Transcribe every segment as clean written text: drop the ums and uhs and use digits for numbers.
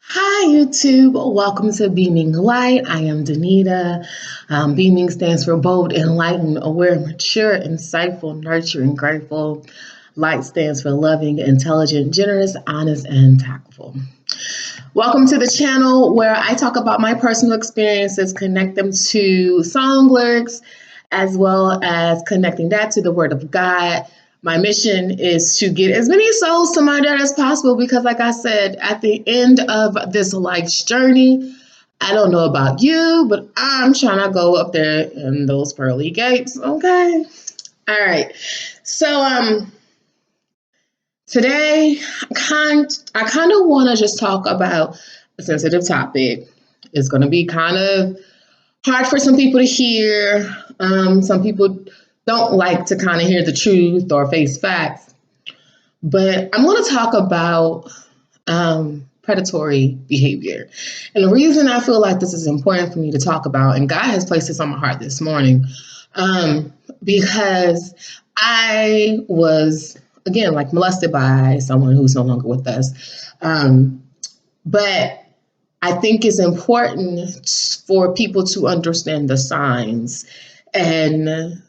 Hi, YouTube. Welcome to Beaming Light. I am Danita. Beaming stands for bold, enlightened, aware, mature, insightful, nurturing, grateful. Light stands for loving, intelligent, generous, honest, and tactful. Welcome to the channel where I talk about my personal experiences, connect them to song lyrics, as well as connecting that to the Word of God. My mission is to get as many souls to my dad as possible because, like I said, at the end of this life's journey, I don't know about you, but I'm trying to go up there in those pearly gates. Okay. All right. So, today, I kind of want to just talk about a sensitive topic. It's going to be kind of hard for some people to hear. Some people don't like to kind of hear the truth or face facts. But I'm going to talk about predatory behavior. And the reason I feel like this is important for me to talk about, and God has placed this on my heart this morning, because I was, again, like molested by someone who's no longer with us. But I think it's important for people to understand the signs and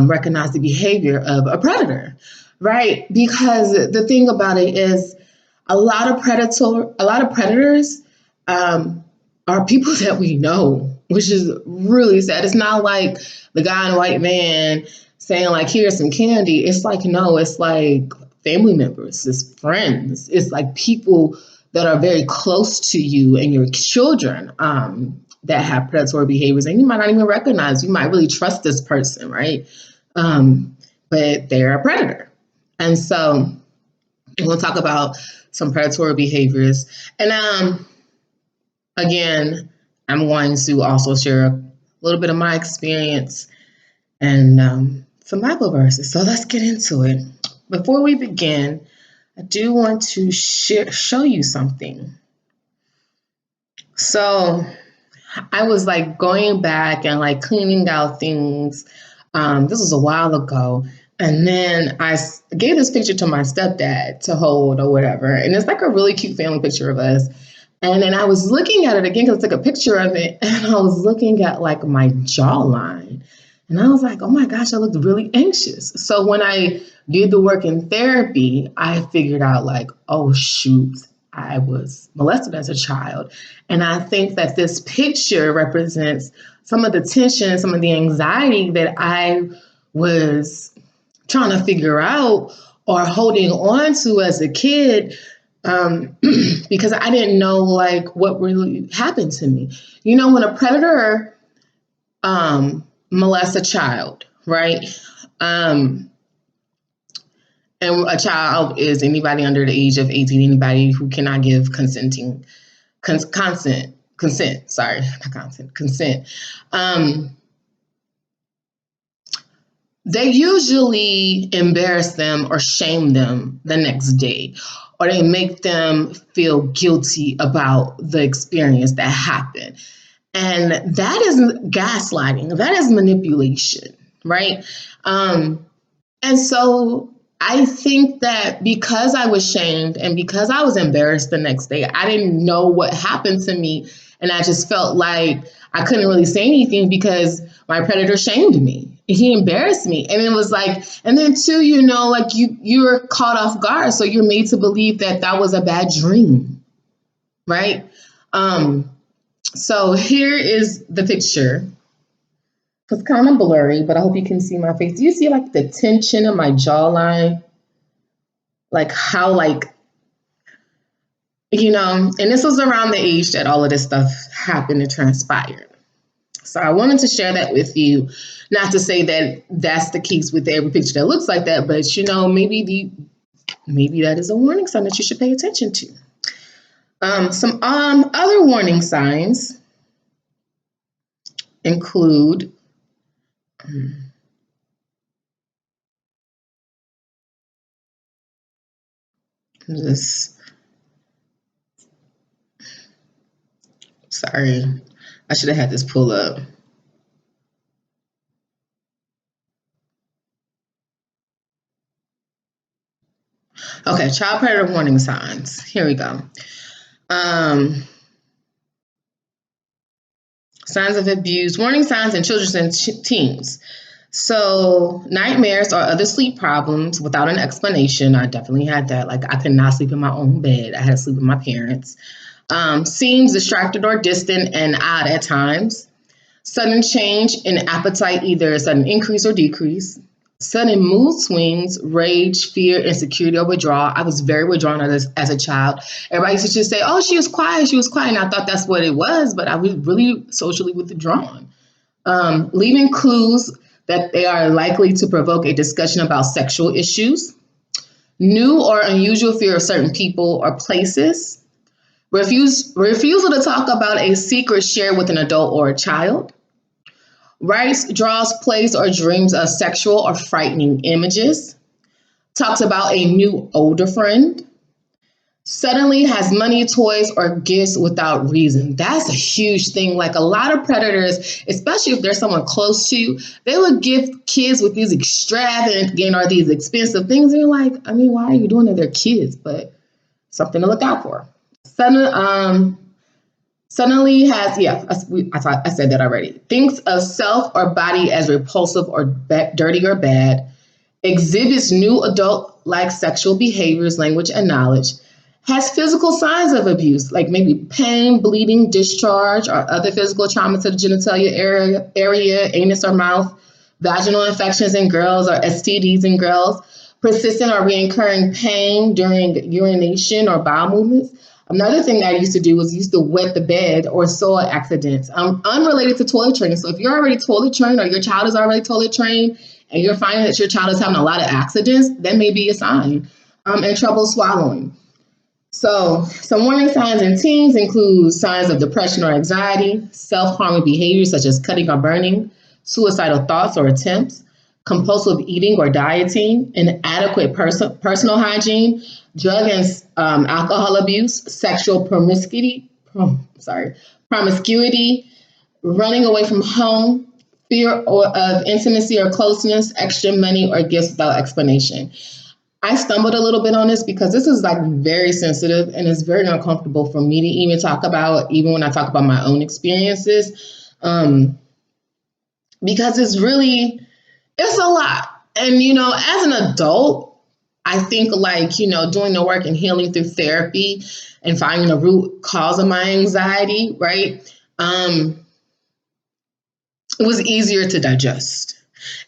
recognize the behavior of a predator, right? Because the thing about it is, a lot of predators are people that we know, which is really sad. It's not like the guy in the white van saying like, "Here's some candy." It's like no, it's like family members, it's friends, it's like people that are very close to you and your children that have predatory behaviors, and you might not even recognize. You might really trust this person, right? But they're a predator, and so we'll talk about some predatory behaviors. And again, I'm going to also share a little bit of my experience and some Bible verses. So let's get into it. Before we begin, I do want to show you something. So I was like going back and like cleaning out things. This was a while ago. And then gave this picture to my stepdad to hold or whatever. And it's like a really cute family picture of us. And then I was looking at it again because I took a picture of it. And I was looking at like my jawline. And I was like, oh my gosh, I looked really anxious. So when I did the work in therapy, I figured out like, oh shoot, I was molested as a child. And I think that this picture represents some of the tension, some of the anxiety that I was trying to figure out or holding on to as a kid, because I didn't know like what really happened to me. You know, when a predator molests a child, right? And a child is anybody under the age of 18, anybody who cannot give consent. Sorry, not consent, consent. They usually embarrass them or shame them the next day, or they make them feel guilty about the experience that happened. And that is gaslighting, that is manipulation, right? And so I think that because I was shamed and because I was embarrassed the next day, I didn't know what happened to me. And I just felt like I couldn't really say anything because my predator shamed me. He embarrassed me. And it was like, and then too, you know, like you're caught off guard. So you're made to believe that that was a bad dream, right? So here is the picture. It's kind of blurry, but I hope you can see my face. Do you see like the tension in my jawline? Like how like, you know, and this was around the age that all of this stuff happened and transpired. So I wanted to share that with you. Not to say that that's the case with every picture that looks like that, but you know, maybe that is a warning sign that you should pay attention to. Some other warning signs include this. Sorry, I should have had this pull up. Okay, child predator warning signs. Here we go. Um, Signs of abuse, warning signs in children and teens. So, nightmares or other sleep problems without an explanation. I definitely had that. Like, I could not sleep in my own bed. I had to sleep with my parents. Seems distracted or distant and odd at times. Sudden change in appetite, either a sudden increase or decrease. Sudden mood swings, rage, fear, insecurity, or withdrawal. I was very withdrawn as a child. Everybody used to just say, oh, she was quiet, she was quiet. And I thought that's what it was, but I was really socially withdrawn. Leaving clues that they are likely to provoke a discussion about sexual issues. New or unusual fear of certain people or places. Refusal to talk about a secret shared with an adult or a child. Writes, draws, plays, or dreams of sexual or frightening images. Talks about a new older friend. Suddenly has money, toys, or gifts without reason. That's a huge thing. Like a lot of predators, especially if there's someone close to you, they would gift kids with these extravagant or these expensive things. And you're like, I mean, why are you doing it? They're kids, but something to look out for. Suddenly has, yeah, I said that already. Thinks of self or body as repulsive or dirty or bad. Exhibits new adult like sexual behaviors, language, and knowledge. Has physical signs of abuse, like maybe pain, bleeding, discharge, or other physical trauma to the genitalia area, anus or mouth. Vaginal infections in girls or STDs in girls. Persistent or reoccurring pain during urination or bowel movements. Another thing that I used to do was used to wet the bed or soil accidents, unrelated to toilet training. So if you're already toilet trained or your child is already toilet trained and you're finding that your child is having a lot of accidents, that may be a sign. And trouble swallowing. So some warning signs in teens include signs of depression or anxiety, self-harming behaviors such as cutting or burning, suicidal thoughts or attempts, compulsive eating or dieting, inadequate personal hygiene, drug and alcohol abuse, sexual promiscuity, running away from home, fear of intimacy or closeness, extra money or gifts without explanation. I stumbled a little bit on this because this is like very sensitive and it's very uncomfortable for me to even talk about, even when I talk about my own experiences, because it's a lot. And, as an adult, I think like, doing the work and healing through therapy and finding the root cause of my anxiety, right? It was easier to digest.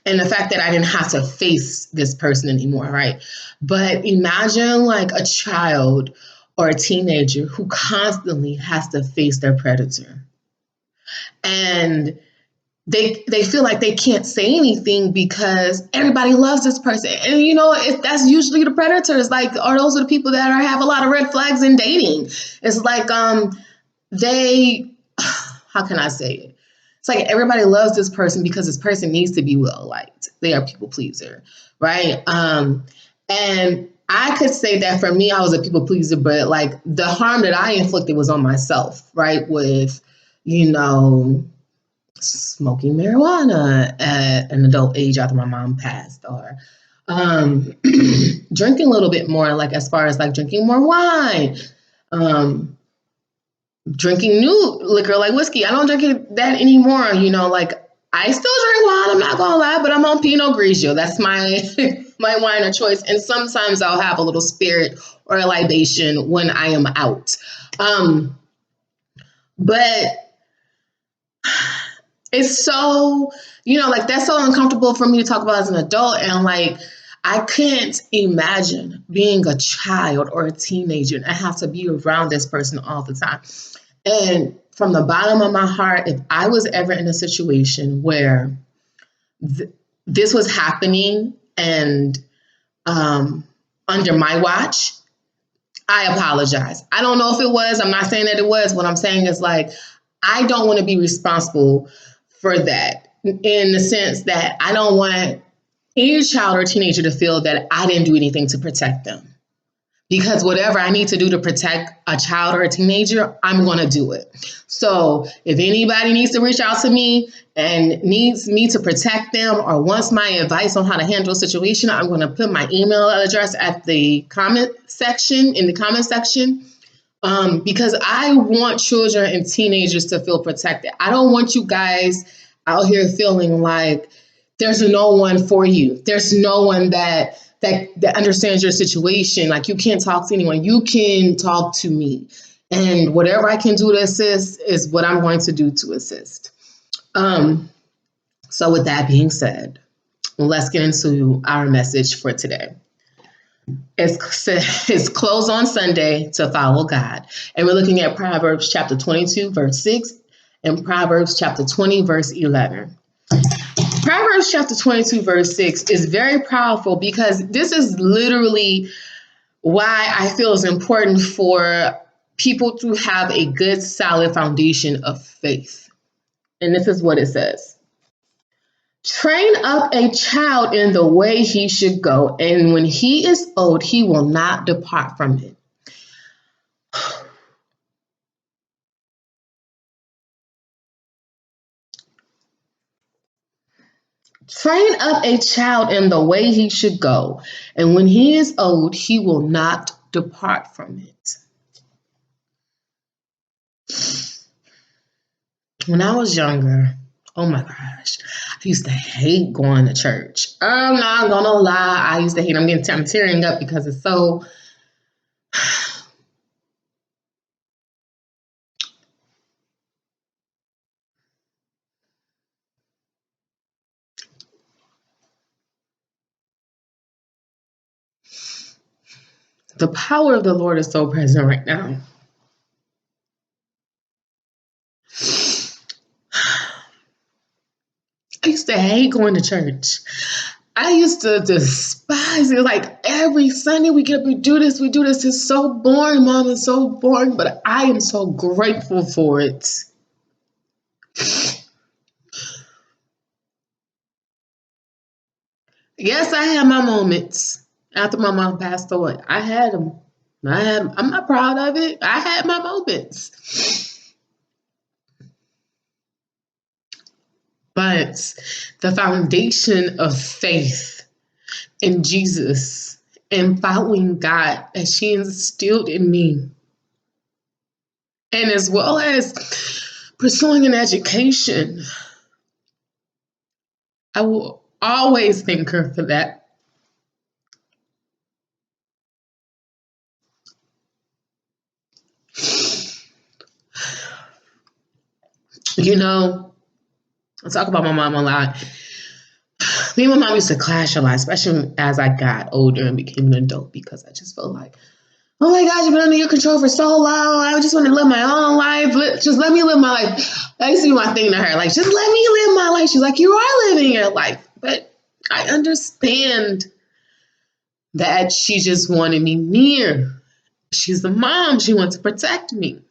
And the fact that I didn't have to face this person anymore, right? But imagine like a child or a teenager who constantly has to face their predator. And they feel like they can't say anything because everybody loves this person. And that's usually the predators, like, or those are the people that have a lot of red flags in dating. It's like they how can I say it? It's like everybody loves this person because this person needs to be well liked. They are people pleaser, right? And I could say that for me, I was a people pleaser, but like the harm that I inflicted was on myself, right? With, smoking marijuana at an adult age after my mom passed, or drinking a little bit more, like as far as like drinking more wine, drinking new liquor like whiskey. I don't drink that anymore. Like I still drink wine. I'm not gonna lie, but I'm on Pinot Grigio. That's my my wine of choice. And sometimes I'll have a little spirit or a libation when I am out. But it's so, like that's so uncomfortable for me to talk about as an adult. And like, I can't imagine being a child or a teenager and I have to be around this person all the time. And from the bottom of my heart, if I was ever in a situation where this was happening and under my watch, I apologize. I don't know if it was. I'm not saying that it was. What I'm saying is like, I don't want to be responsible for that in the sense that I don't want any child or teenager to feel that I didn't do anything to protect them. Because whatever I need to do to protect a child or a teenager, I'm going to do it. So if anybody needs to reach out to me and needs me to protect them or wants my advice on how to handle a situation, I'm going to put my email address at the comment section, in the comment section. Because I want children and teenagers to feel protected. I don't want you guys out here feeling like there's no one for you. There's no one that understands your situation. Like you can't talk to anyone. You can talk to me. And whatever I can do to assist is what I'm going to do to assist. Um, so with that being said, let's get into our message for today. It's close on Sunday to follow God. And we're looking at Proverbs chapter 22, verse 6, and Proverbs chapter 20, verse 11. Proverbs chapter 22, verse 6 is very powerful because this is literally why I feel it's important for people to have a good, solid foundation of faith. And this is what it says. Train up a child in the way he should go, and when he is old, he will not depart from it. Train up a child in the way he should go, and when he is old, he will not depart from it. When I was younger, oh my gosh, I used to hate going to church. I'm not gonna lie, I used to hate. I'm tearing up because it's so. The power of the Lord is so present right now. I used to hate going to church. I used to despise it. Like every Sunday we get up, we do this, we do this. It's so boring, Mom. It's so boring, but I am so grateful for it. Yes, I had my moments after my mom passed away. I had them. I'm not proud of it. I had my moments. But the foundation of faith in Jesus and following God that she instilled in me, and as well as pursuing an education, I will always thank her for that. You know, I talk about my mom a lot. Me and my mom used to clash a lot, especially as I got older and became an adult, because I just felt like, oh my gosh, I've been under your control for so long. I just want to live my own life. Just let me live my life. That used to be my thing to her. Like, just let me live my life. She's like, you are living your life. But I understand that she just wanted me near. She's the mom. She wants to protect me.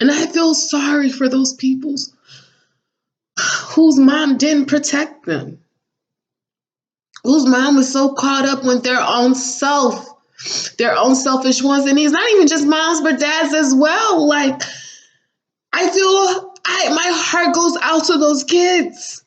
And I feel sorry for those people whose mom didn't protect them, whose mom was so caught up with their own self, their own selfish ones. And it's not even just moms, but dads as well. Like, my heart goes out to those kids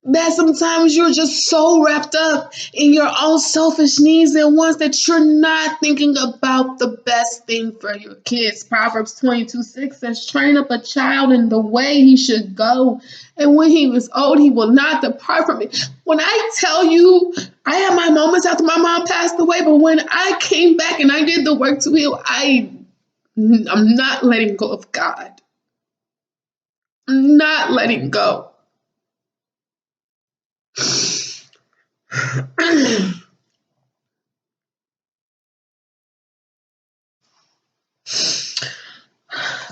that sometimes you're just so wrapped up in your own selfish needs and wants that you're not thinking about the best thing for your kids. Proverbs 22:6 says, train up a child in the way he should go, and when he was old, he will not depart from it. When I tell you, I had my moments after my mom passed away, but when I came back and I did the work to heal, I'm not letting go of God. I'm not letting go.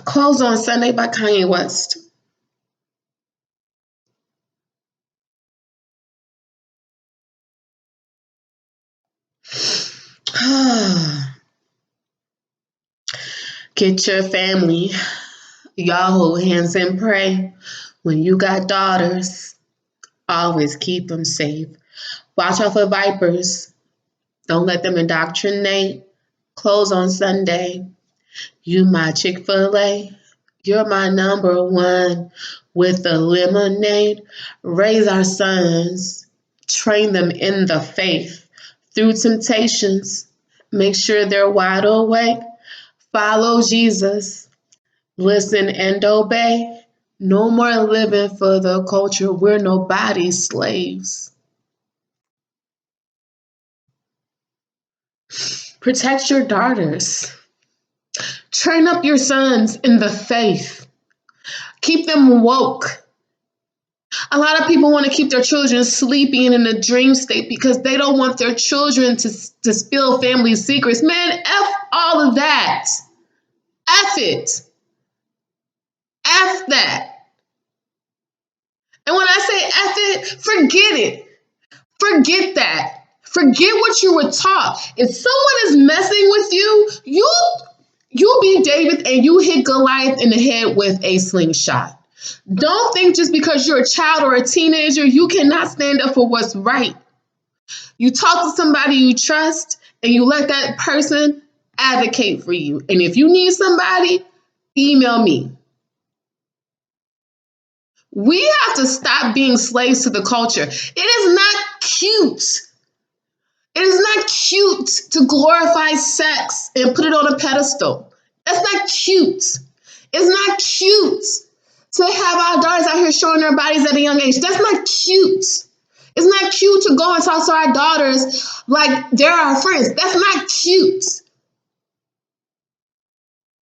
Close on Sunday by Kanye West. Get your family. Y'all hold hands and pray. When you got daughters, always keep them safe. Watch out for vipers. Don't let them indoctrinate. Close on Sunday. You my Chick-fil-A. You're my number one with the lemonade. Raise our sons. Train them in the faith through temptations Make sure they're wide awake. Follow Jesus. Listen and obey. No more living for the culture. We're nobody's slaves. Protect your daughters. Train up your sons in the faith. Keep them woke. A lot of people want to keep their children sleeping and in a dream state because they don't want their children to spill family secrets. Man, F all of that. F it. F that. And when I say F it, forget it. Forget that. Forget what you were taught. If someone is messing with you, you be David and you hit Goliath in the head with a slingshot. Don't think just because you're a child or a teenager, you cannot stand up for what's right. You talk to somebody you trust and you let that person advocate for you. And if you need somebody, email me. We have to stop being slaves to the culture. It is not cute. It is not cute to glorify sex and put it on a pedestal. That's not cute. It's not cute to have our daughters out here showing their bodies at a young age. That's not cute. It's not cute to go and talk to our daughters like they're our friends. That's not cute.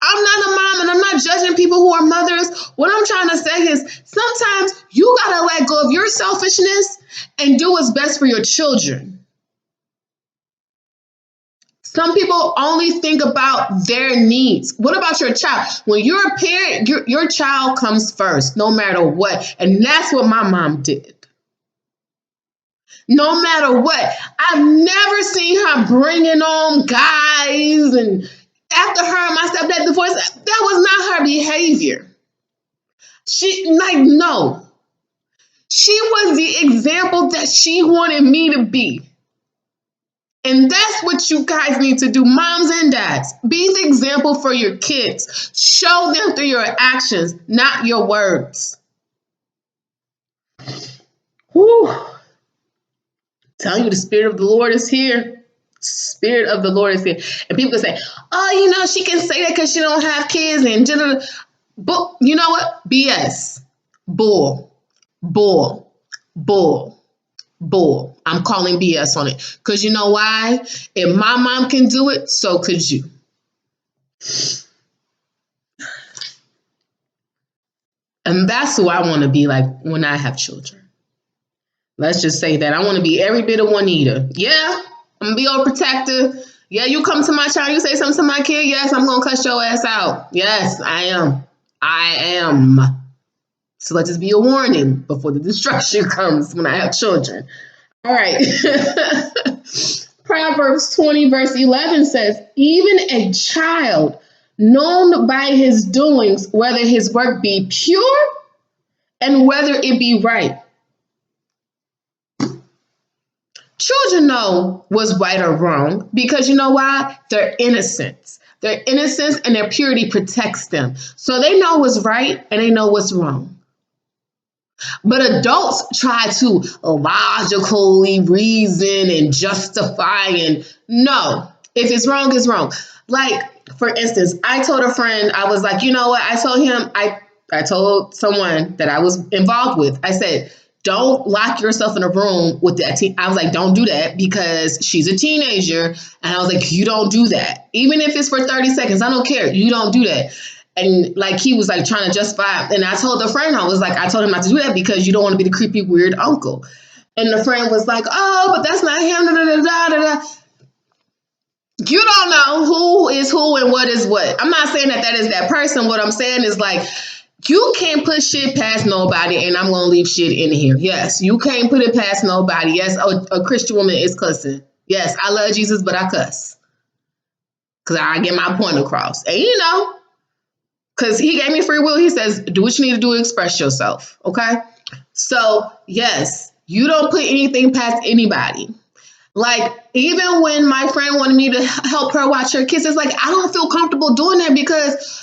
I'm not a mom and I'm not judging people who are mothers. What I'm trying to say is sometimes you got to let go of your selfishness and do what's best for your children. Some people only think about their needs. What about your child? When you're a parent, your child comes first, no matter what. And that's what my mom did. No matter what. I've never seen her bringing on guys. And after her and my stepdad divorced, that was not her behavior. No. She was the example that she wanted me to be. And that's what you guys need to do, moms and dads. Be the example for your kids. Show them through your actions, not your words. Whew. Telling you the Spirit of the Lord is here. Spirit of the Lord is here. And people can say, oh, she can say that because she don't have kids. And but you know what? BS. Bull. Bull. Bull. Bull. I'm calling BS on it. Because you know why? If my mom can do it, so could you. And that's who I want to be like when I have children. Let's just say that. I want to be every bit of Juanita. Yeah, I'm going to be overprotective. Yeah, you come to my child, you say something to my kid. Yes, I'm going to cuss your ass out. Yes, I am. I am. So let this be a warning before the destruction comes when I have children. All right. Proverbs 20 verse 11 says, even a child known by his doings, whether his work be pure and whether it be right. Children know what's right or wrong because you know why? They're innocent. Their innocence and their purity protects them. So they know what's right and they know what's wrong. But adults try to logically reason and justify and no, if it's wrong, it's wrong. Like, for instance, I told a friend, I was like, you know what? I told him, I told someone that I was involved with, I said, don't lock yourself in a room with that I was like, don't do that because she's a teenager. And I was like, you don't do that. Even if it's for 30 seconds, I don't care. You don't do that. And like he was like trying to justify, and I told the friend, I told him not to do that because you don't want to be the creepy, weird uncle. And the friend was like, oh, but that's not him. Da, da, da, da, da. You don't know who is who and what is what. I'm not saying that is that person. What I'm saying is like, you can't put shit past nobody, and I'm going to leave shit in here. Yes, you can't put it past nobody. Yes, a Christian woman is cussing. Yes, I love Jesus, but I cuss. Because I get my point across. And because he gave me free will. He says, do what you need to do to express yourself. Okay. So yes, you don't put anything past anybody. Like, even when my friend wanted me to help her watch her kids, it's like, I don't feel comfortable doing that because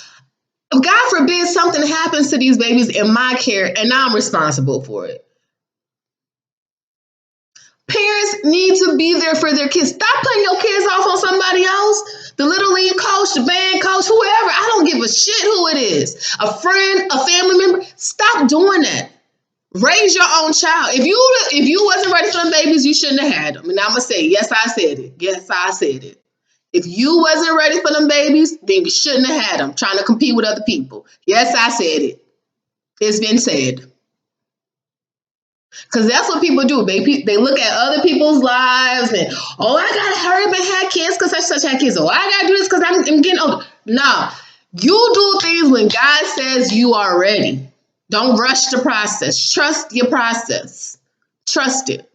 God forbid something happens to these babies in my care and now I'm responsible for it. Parents need to be there for their kids. Stop putting your kids off on somebody else. The little league coach, the band coach, whoever. I don't give a shit who it is. A friend, a family member. Stop doing that. Raise your own child. If you wasn't ready for them babies, you shouldn't have had them. And I'm gonna say, yes, I said it. Yes, I said it. If you wasn't ready for them babies, then you shouldn't have had them. Trying to compete with other people. Yes, I said it. It's been said. Because that's what people do. They look at other people's lives and, oh, I got to hurry up and have kids because such had kids. Oh, I got to do this because I'm getting older. No, you do things when God says you are ready. Don't rush the process. Trust your process. Trust it.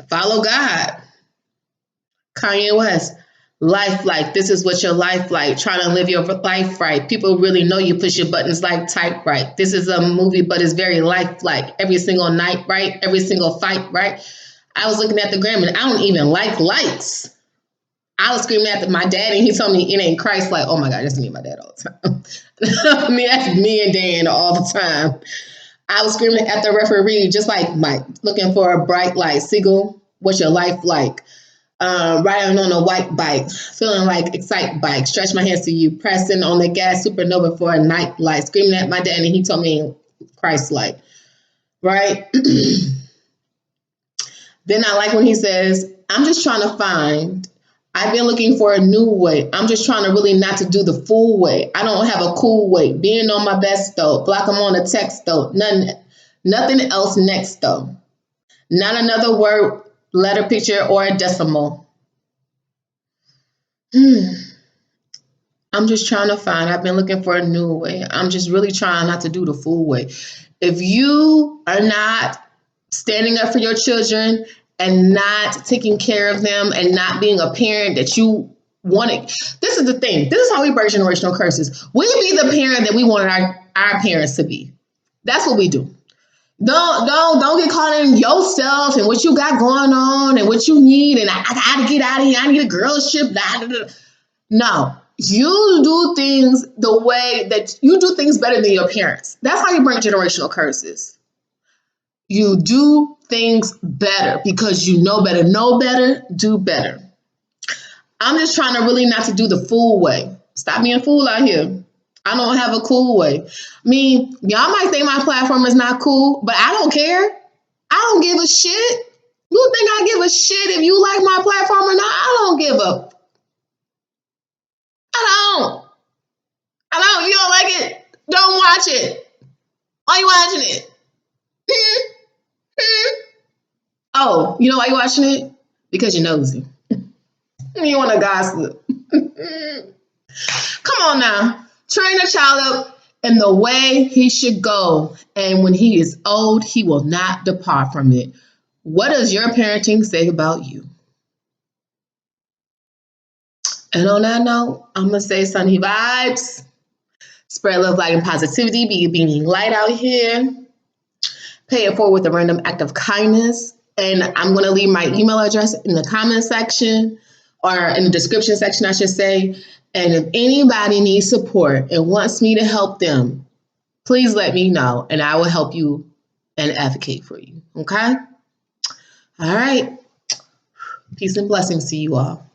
Follow God. Kanye West. Life like. This is what your life like. Trying to live your life right. People really know you push your buttons like type right. This is a movie, but it's very lifelike. Every single night, right? Every single fight, right? I was looking at the gram and I don't even like lights. I was screaming at my dad and he told me it ain't Christ like. Oh my God, that's me and my dad all the time. I mean, that's me and Dan all the time. I was screaming at the referee just like Mike, looking for a bright light. Siegel, what's your life like? Riding on a white bike, feeling like excite bike, stretch my hands to you, pressing on the gas supernova for a night light, screaming at my dad, and he told me Christ like, right? Then I like when he says, I'm just trying to find, I've been looking for a new way. I'm just trying to really not to do the full way. I don't have a cool way. Being on my best though, block them on a text though, nothing else next though. Not another word, letter, picture, or a decimal. I'm just trying to find, I've been looking for a new way. I'm just really trying not to do the full way. If you are not standing up for your children and not taking care of them and not being a parent that you wanted, this is the thing. This is how we break generational curses. We be the parent that we wanted our parents to be. That's what we do. Don't get caught in yourself and what you got going on and what you need and I gotta get out of here. I need a girlship. No, you do things the way that you do things better than your parents. That's how you break generational curses. You do things better because you know better. Know better, do better. I'm just trying to really not to do the fool way. Stop being a fool out here. I don't have a cool way. I mean, y'all might think my platform is not cool, but I don't care. I don't give a shit. You think I give a shit if you like my platform or not? I don't give a. I don't. I don't. If you don't like it, don't watch it. Why you watching it? Hmm? Hmm? Oh, you know why you watching it? Because you're nosy. You want to gossip. Come on now. Train a child up in the way he should go. And when he is old, he will not depart from it. What does your parenting say about you? And on that note, I'm going to say sunny vibes. Spread love, light, and positivity. Be a beaming light out here. Pay it forward with a random act of kindness. And I'm going to leave my email address in the comment section or in the description section, I should say. And if anybody needs support and wants me to help them, please let me know and I will help you and advocate for you. Okay? All right. Peace and blessings to you all.